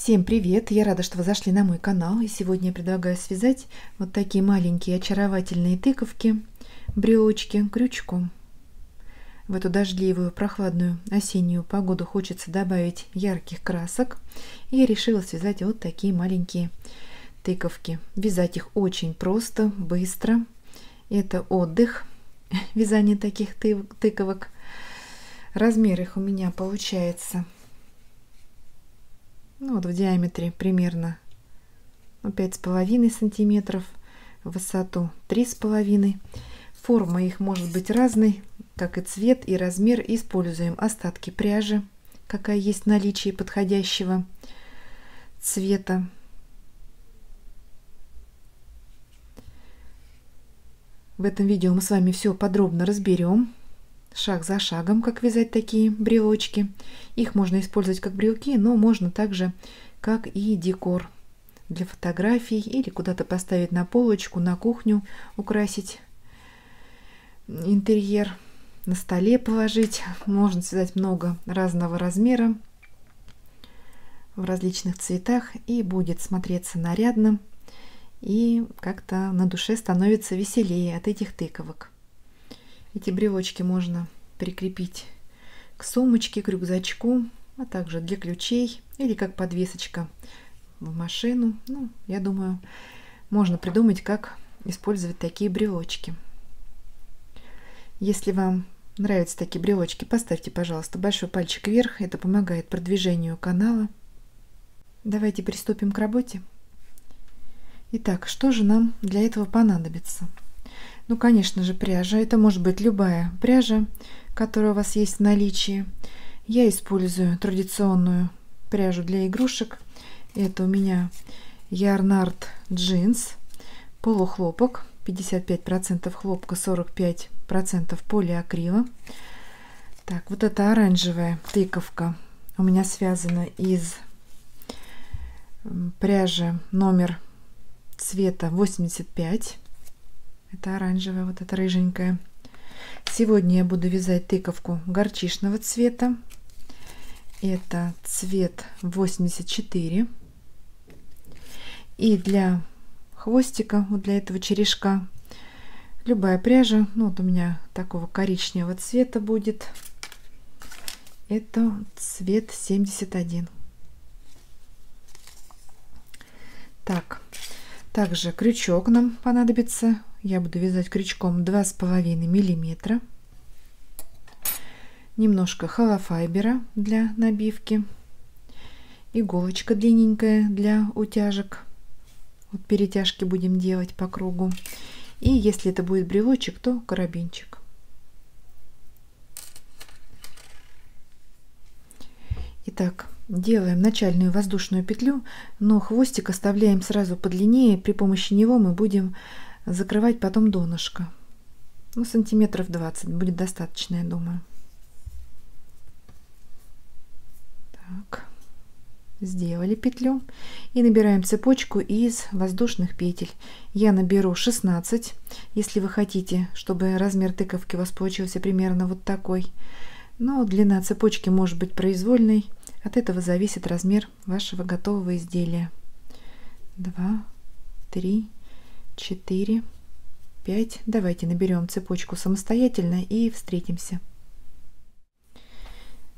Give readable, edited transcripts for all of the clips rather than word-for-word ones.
Всем привет! Я рада, что вы зашли на мой канал. И сегодня я предлагаю связать вот такие маленькие очаровательные тыковки, брелочки крючком. В эту дождливую, прохладную осеннюю погоду хочется добавить ярких красок. И я решила связать вот такие маленькие тыковки. Вязать их очень просто, быстро. Это отдых, вязание таких тыковок. Размер их у меня получается вот в диаметре примерно 5,5 сантиметров, в высоту 3,5. Форма их может быть разной, как и цвет и размер. Используем остатки пряжи, какая есть в наличии подходящего цвета. В этом видео мы с вами все подробно разберем, шаг за шагом, как вязать такие брелочки. Их можно использовать как брелки, но можно также как и декор для фотографий или куда-то поставить на полочку, на кухню, украсить интерьер, на столе положить. Можно связать много разного размера в различных цветах, и будет смотреться нарядно, и как-то на душе становится веселее от этих тыковок. Эти брелочки можно прикрепить к сумочке, к рюкзачку, а также для ключей или как подвесочка в машину. Я думаю, можно придумать, как использовать такие брелочки. Если вам нравятся такие брелочки, поставьте, пожалуйста, большой пальчик вверх. Это помогает продвижению канала. Давайте приступим к работе. Итак, что же нам для этого понадобится? Конечно же, пряжа. Это может быть любая пряжа, которая у вас есть в наличии. Я использую традиционную пряжу для игрушек. Это у меня Yarnart Jeans, полухлопок, 55% хлопка, 45% полиакрила. Так, вот эта оранжевая тыковка у меня связана из пряжи номер цвета 85. Это оранжевая, вот эта рыженькая. Сегодня я буду вязать тыковку горчичного цвета. Это цвет 84. И для хвостика, вот для этого черешка, любая пряжа, вот у меня такого коричневого цвета будет. Это цвет 71. Так, также крючок нам понадобится. Я буду вязать крючком 2,5 миллиметра. Немножко холофайбера для набивки. Иголочка длинненькая для утяжек. Вот перетяжки будем делать по кругу. И если это будет брелочек, то карабинчик. Итак, делаем начальную воздушную петлю, но хвостик оставляем сразу подлиннее. При помощи него мы будем закрывать потом донышко. Сантиметров 20 будет достаточно, я думаю. Так, сделали петлю и набираем цепочку из воздушных петель. Я наберу 16. Если вы хотите, чтобы размер тыковки у вас получился примерно вот такой, но длина цепочки может быть произвольной. От этого зависит размер вашего готового изделия. 2, 3, 4, 5. Давайте наберем цепочку самостоятельно и встретимся.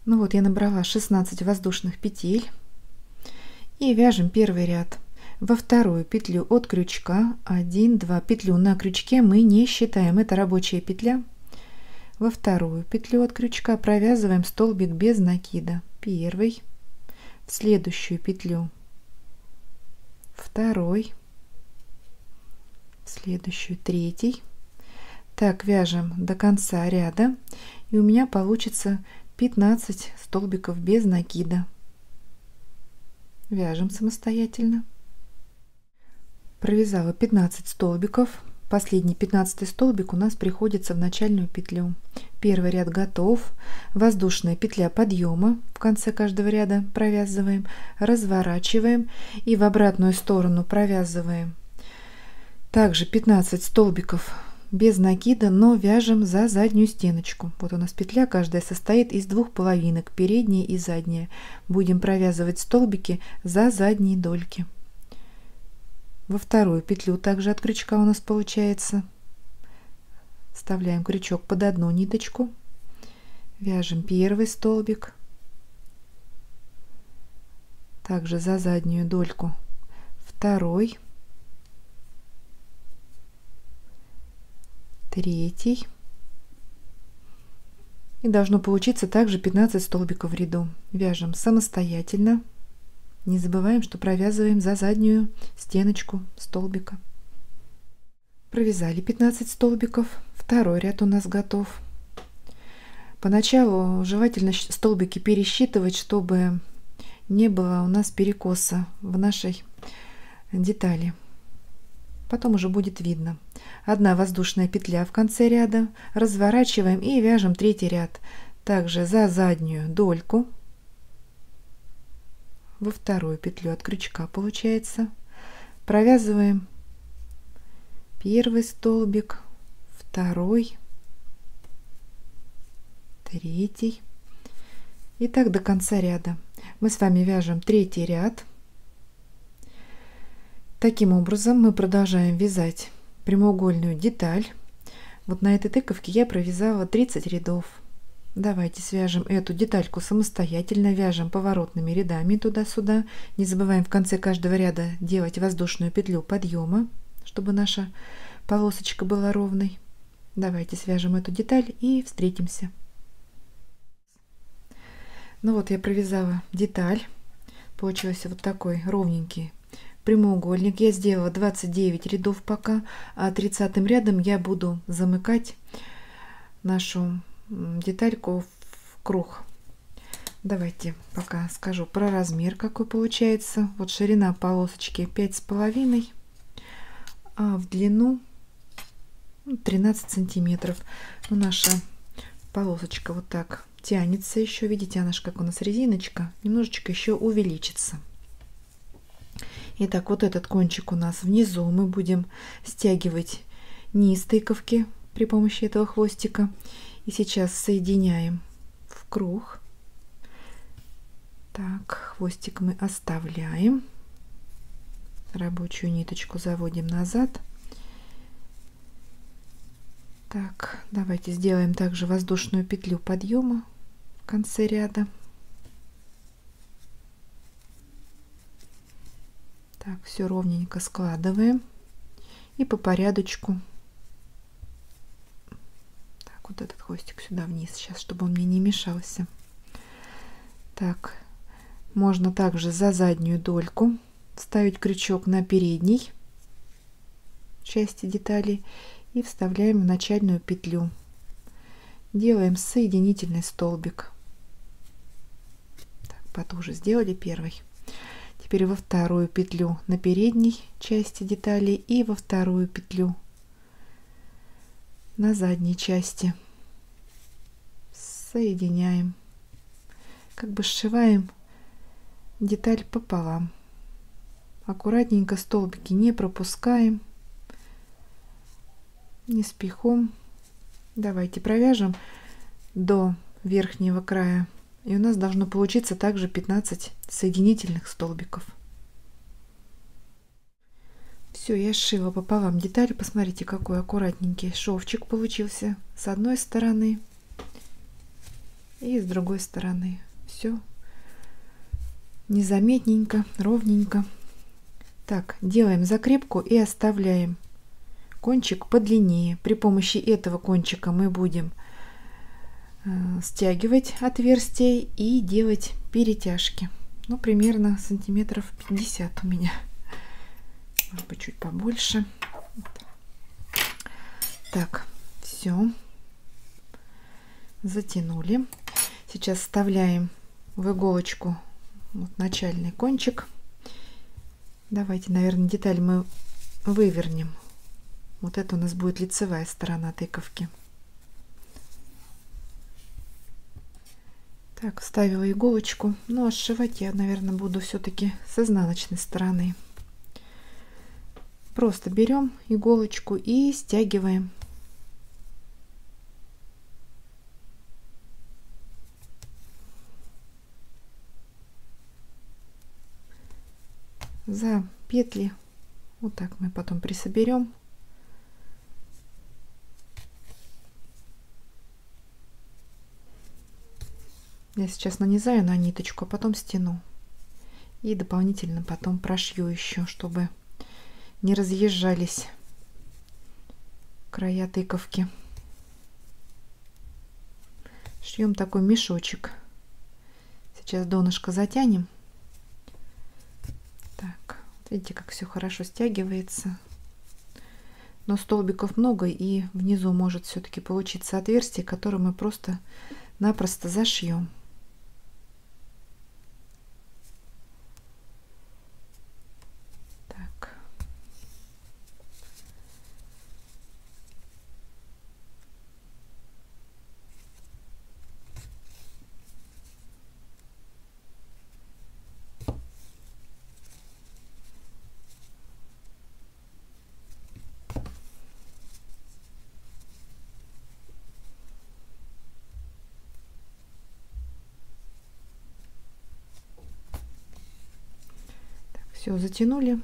Вот я набрала 16 воздушных петель и вяжем первый ряд. Во вторую петлю от крючка 1, 2. Петлю на крючке мы не считаем, это рабочая петля. Во вторую петлю от крючка провязываем столбик без накида. Первый, в следующую петлю второй, в следующую третий. Так вяжем до конца ряда, и у меня получится 15 столбиков без накида. Вяжем самостоятельно. Провязала 15 столбиков. Последний 15 столбик у нас приходится в начальную петлю. Первый ряд готов. Воздушная петля подъема в конце каждого ряда провязываем, разворачиваем и в обратную сторону провязываем также 15 столбиков без накида, но вяжем за заднюю стеночку. Вот у нас петля каждая состоит из двух половинок, передняя и задняя. Будем провязывать столбики за задние дольки. Во вторую петлю также от крючка у нас получается. Вставляем крючок под одну ниточку, вяжем первый столбик, также за заднюю дольку второй, третий, и должно получиться также 15 столбиков в ряду. Вяжем самостоятельно, не забываем, что провязываем за заднюю стеночку столбика. Провязали 15 столбиков, второй ряд у нас готов. Поначалу желательно столбики пересчитывать, чтобы не было у нас перекоса в нашей детали. Потом уже будет видно. Одна воздушная петля в конце ряда, разворачиваем и вяжем третий ряд. Также за заднюю дольку, во вторую петлю от крючка получается, провязываем первый столбик, второй, третий, и так до конца ряда. Мы с вами вяжем третий ряд. Таким образом мы продолжаем вязать прямоугольную деталь. Вот на этой тыковке я провязала 30 рядов. Давайте свяжем эту детальку самостоятельно, вяжем поворотными рядами туда-сюда. Не забываем в конце каждого ряда делать воздушную петлю подъема, чтобы наша полосочка была ровной. Давайте свяжем эту деталь и встретимся. Ну вот, я провязала деталь. Получился вот такой ровненький прямоугольник. Я сделала 29 рядов пока, а 30-м рядом я буду замыкать нашу детальку в круг. Давайте пока скажу про размер, какой получается. Вот ширина полосочки 5,5, а в длину 13 сантиметров. Ну, наша полосочка вот так тянется еще, видите, она же как у нас резиночка, немножечко еще увеличится. Итак, вот этот кончик у нас внизу, мы будем стягивать низ тыковки при помощи этого хвостика. И сейчас соединяем в круг. Так, хвостик мы оставляем, рабочую ниточку заводим назад. Так, давайте сделаем также воздушную петлю подъема в конце ряда. Так, все ровненько складываем и по порядочку. Так, вот этот хвостик сюда вниз сейчас, чтобы он мне не мешался. Так, можно также за заднюю дольку вставить крючок на передней части детали и вставляем в начальную петлю. Делаем соединительный столбик. Так, потуже сделали первый. Теперь во вторую петлю на передней части детали и во вторую петлю на задней части. Соединяем. Как бы сшиваем деталь пополам. Аккуратненько столбики не пропускаем. Не спихом. Давайте провяжем до верхнего края. И у нас должно получиться также 15 соединительных столбиков. Все, я сшила пополам деталь. Посмотрите, какой аккуратненький шовчик получился с одной стороны и с другой стороны. Все незаметненько, ровненько. Так, делаем закрепку и оставляем кончик подлиннее. При помощи этого кончика мы будем стягивать отверстия и делать перетяжки. Ну, примерно сантиметров 50 у меня. Может быть, чуть побольше. Так, все. Затянули. Сейчас вставляем в иголочку вот начальный кончик. Давайте, наверное, деталь мы вывернем. Вот это у нас будет лицевая сторона тыковки. Так, вставила иголочку. Ну, а сшивать я, наверное, буду все-таки с изнаночной стороны. Просто берем иголочку и стягиваем за петли. Вот так мы потом присоберем. Я сейчас нанизаю на ниточку, а потом стяну. И дополнительно потом прошью еще, чтобы не разъезжались края тыковки. Шьем такой мешочек. Сейчас донышко затянем. Так, видите, как все хорошо стягивается. Но столбиков много, и внизу может все-таки получиться отверстие, которое мы просто-напросто зашьем. Все, затянули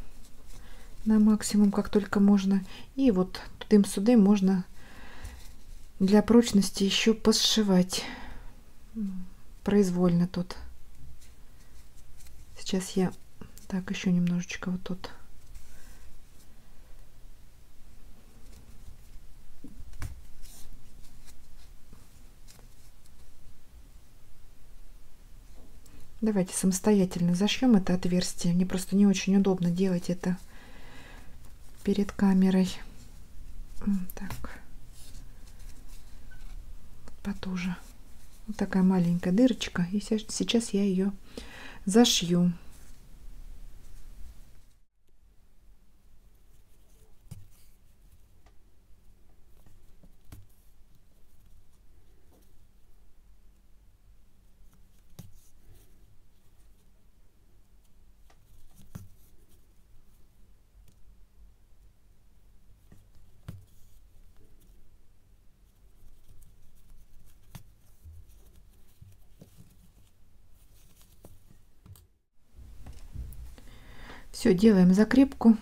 на максимум, как только можно. И вот тудым-сюдым можно для прочности еще посшивать произвольно тут. Сейчас я так еще немножечко вот тут. Давайте самостоятельно зашьем это отверстие. Мне просто не очень удобно делать это перед камерой. Так. Потуже. Вот такая маленькая дырочка. И сейчас я ее зашью. Все, делаем закрепку.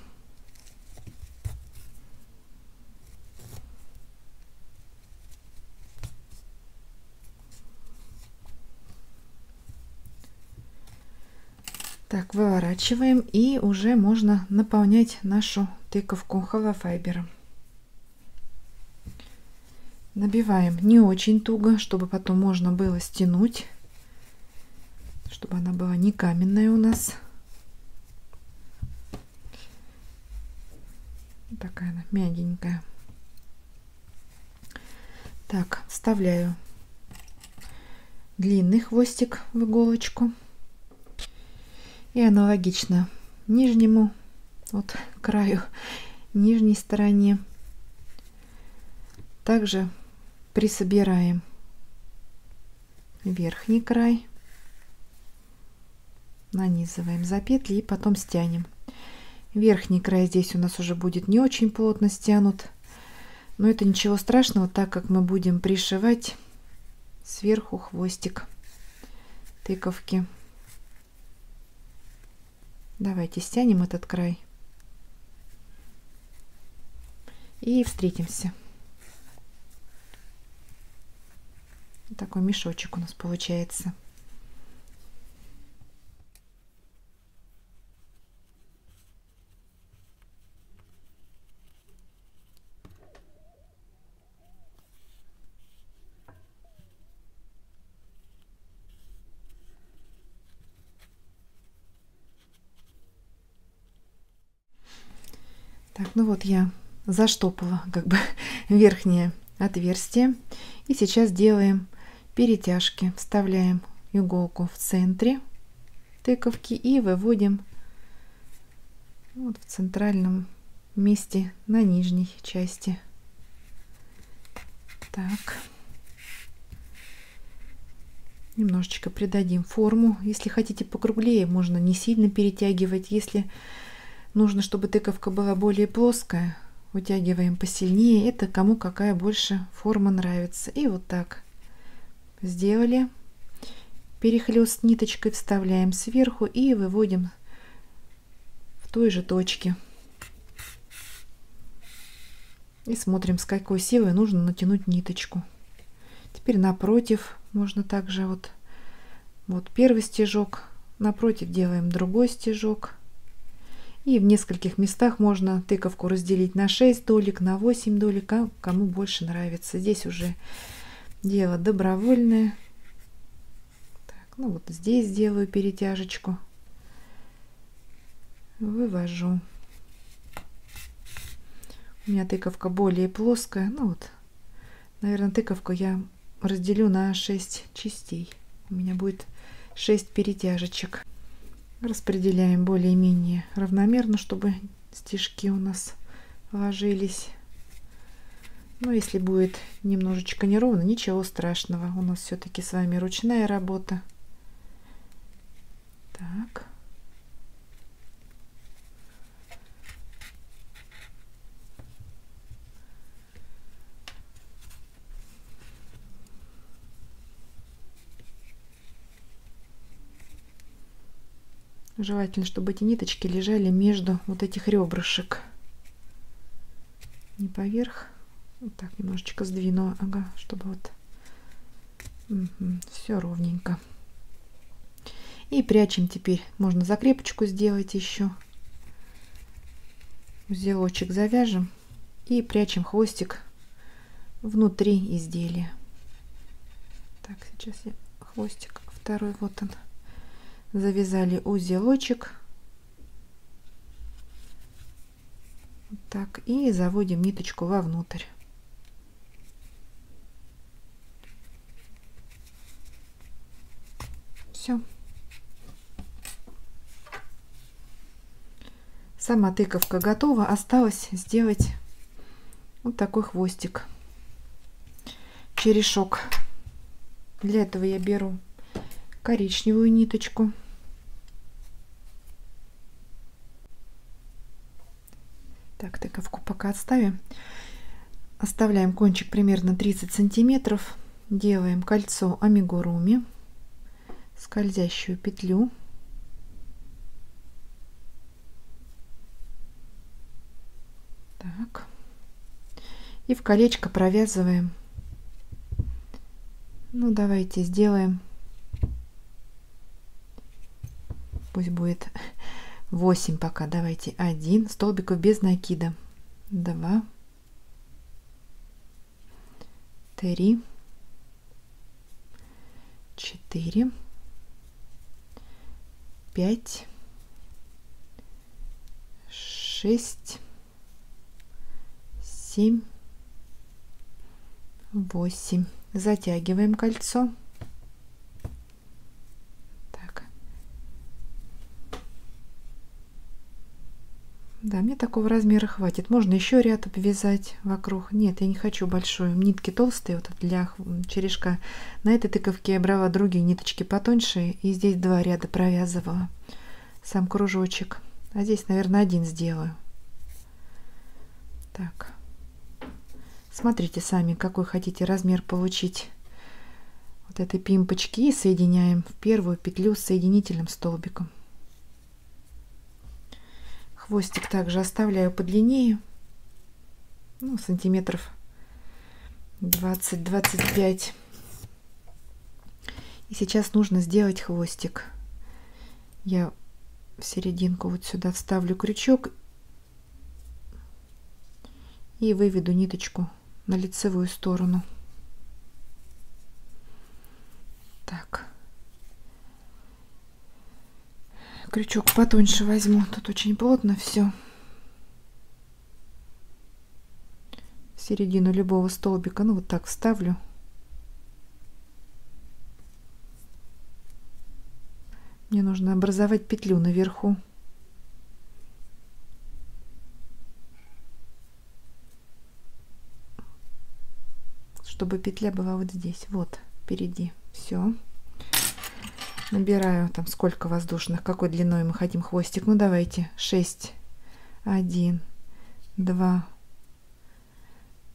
Так, выворачиваем, и уже можно наполнять нашу тыковку холофайбером. Набиваем не очень туго, чтобы потом можно было стянуть, чтобы она была не каменная у нас. Такая она мягенькая. Так, вставляю длинный хвостик в иголочку. И аналогично нижнему, вот краю, нижней стороне. Также присобираем верхний край, нанизываем за петли и потом стянем. Верхний край здесь у нас уже будет не очень плотно стянут, но это ничего страшного, так как мы будем пришивать сверху хвостик тыковки. Давайте стянем этот край и встретимся. Такой мешочек у нас получается. Так, ну вот я заштопала как бы верхнее отверстие. И сейчас делаем перетяжки. Вставляем иголку в центре тыковки и выводим вот в центральном месте на нижней части. Так. Немножечко придадим форму. Если хотите покруглее, можно не сильно перетягивать. Если нужно, чтобы тыковка была более плоская, вытягиваем посильнее. Это кому какая больше форма нравится. И вот так сделали. Перехлёст ниточкой вставляем сверху и выводим той же точке. И смотрим, с какой силой нужно натянуть ниточку. Теперь напротив можно также вот первый стежок, напротив делаем другой стежок. И в нескольких местах можно тыковку разделить на 6 долек, на 8 долек, кому больше нравится. Здесь уже дело добровольное. Так, ну вот здесь делаю перетяжечку. Вывожу. У меня тыковка более плоская. Ну вот, наверное, тыковку я разделю на 6 частей. У меня будет 6 перетяжечек. Распределяем более-менее равномерно, чтобы стежки у нас ложились. Но если будет немножечко неровно, ничего страшного. У нас все-таки с вами ручная работа. Так. Желательно, чтобы эти ниточки лежали между вот этих ребрышек. Не поверх. Вот так немножечко сдвину. Ага, чтобы вот все ровненько. И прячем теперь. Можно закрепочку сделать еще. Узелочек завяжем. И прячем хвостик внутри изделия. Так, сейчас я хвостик второй, вот он. Завязали узелочек. Вот так. И заводим ниточку вовнутрь. Все. Сама тыковка готова. Осталось сделать вот такой хвостик. Черешок. Для этого я беру коричневую ниточку. Так, тыковку пока отставим. Оставляем кончик примерно 30 сантиметров. Делаем кольцо амигуруми, скользящую петлю. Так. И в колечко провязываем. Ну, давайте сделаем. Пусть будет 8 пока. Давайте 1 столбиков без накида. 2, 3, 4, 5, 6, 7, 8. Затягиваем кольцо. Да, мне такого размера хватит. Можно еще ряд обвязать вокруг. Нет, я не хочу большой. Нитки толстые, вот для черешка. На этой тыковке я брала другие ниточки потоньше. И здесь 2 ряда провязывала. Сам кружочек. А здесь, наверное, 1 сделаю. Так. Смотрите сами, какой хотите размер получить вот этой пимпочки. И соединяем в первую петлю с соединительным столбиком. Хвостик также оставляю подлиннее, ну, сантиметров 20-25. И сейчас нужно сделать хвостик. Я в серединку вот сюда вставлю крючок и выведу ниточку на лицевую сторону. Так. Крючок потоньше возьму, тут очень плотно все. В середину любого столбика, ну вот так вставлю. Мне нужно образовать петлю наверху. Чтобы петля была вот здесь, вот впереди. Все. Набираю там сколько воздушных, какой длиной мы хотим хвостик. Ну давайте 6, 1, 2,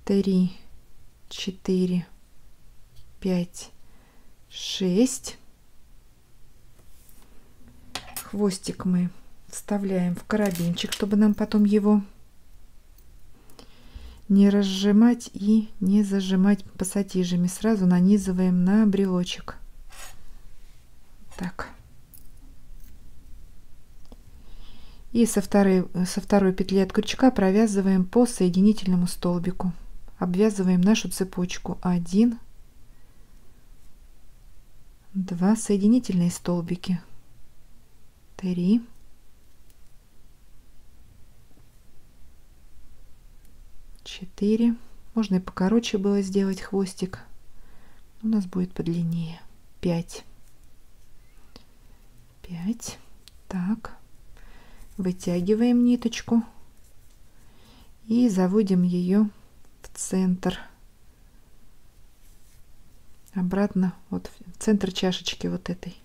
3, 4, 5, 6. Хвостик мы вставляем в карабинчик, чтобы нам потом его не разжимать и не зажимать пассатижами. Сразу нанизываем на брелочек. Так. И со второй петли от крючка провязываем по соединительному столбику. Обвязываем нашу цепочку. 1, 2 соединительные столбики, 3, 4. Можно и покороче было сделать хвостик. У нас будет подлиннее. 5. 5. Так. Вытягиваем ниточку и заводим ее в центр. Обратно вот в центр чашечки вот этой.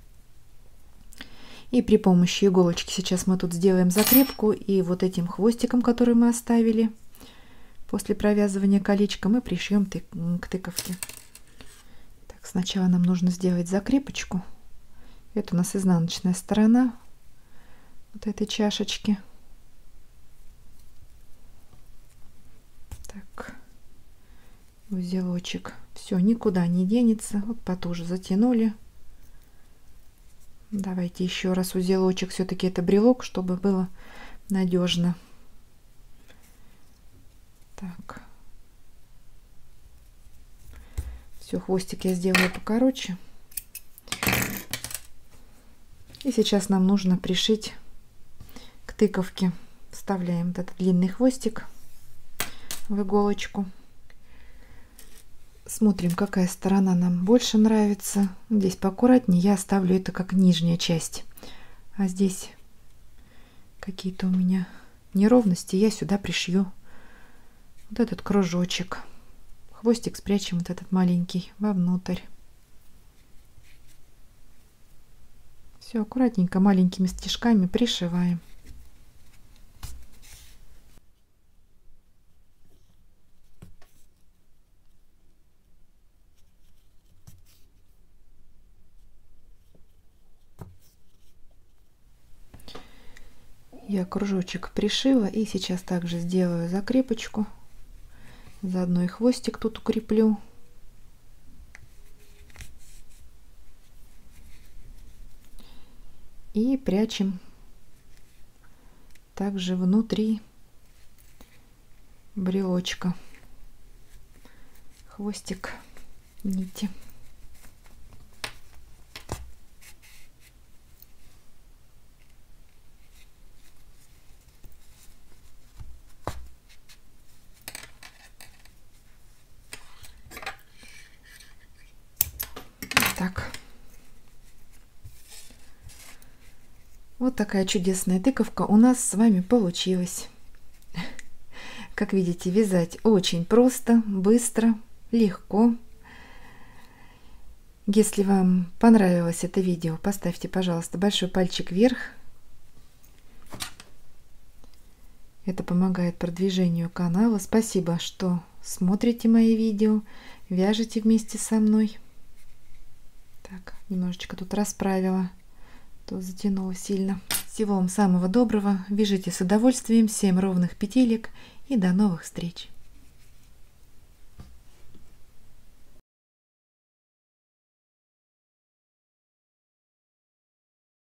И при помощи иголочки сейчас мы тут сделаем закрепку, и вот этим хвостиком, который мы оставили после провязывания колечка, мы пришьем к тыковке. Так, сначала нам нужно сделать закрепочку. Это у нас изнаночная сторона вот этой чашечки. Так, узелочек. Все, никуда не денется. Вот потуже затянули. Давайте еще раз узелочек. Все-таки это брелок, чтобы было надежно. Так. Все, хвостик я сделаю покороче. И сейчас нам нужно пришить к тыковке. Вставляем вот этот длинный хвостик в иголочку. Смотрим, какая сторона нам больше нравится. Здесь поаккуратнее. Я оставлю это как нижняя часть. А здесь какие-то у меня неровности. Я сюда пришью вот этот кружочек. Хвостик спрячем вот этот маленький вовнутрь. Все аккуратненько маленькими стежками пришиваем. Я кружочек пришила, и сейчас также сделаю закрепочку. Заодно и хвостик тут укреплю. И прячем также внутри брелочка хвостик нити. Так. Вот такая чудесная тыковка у нас с вами получилась. Как видите, вязать очень просто, быстро, легко. Если вам понравилось это видео, поставьте, пожалуйста, большой пальчик вверх. Это помогает продвижению канала. Спасибо, что смотрите мои видео, вяжете вместе со мной. Так, немножечко тут расправила, то затянула сильно. Всего вам самого доброго, вяжите с удовольствием, 7 ровных петелек и до новых встреч!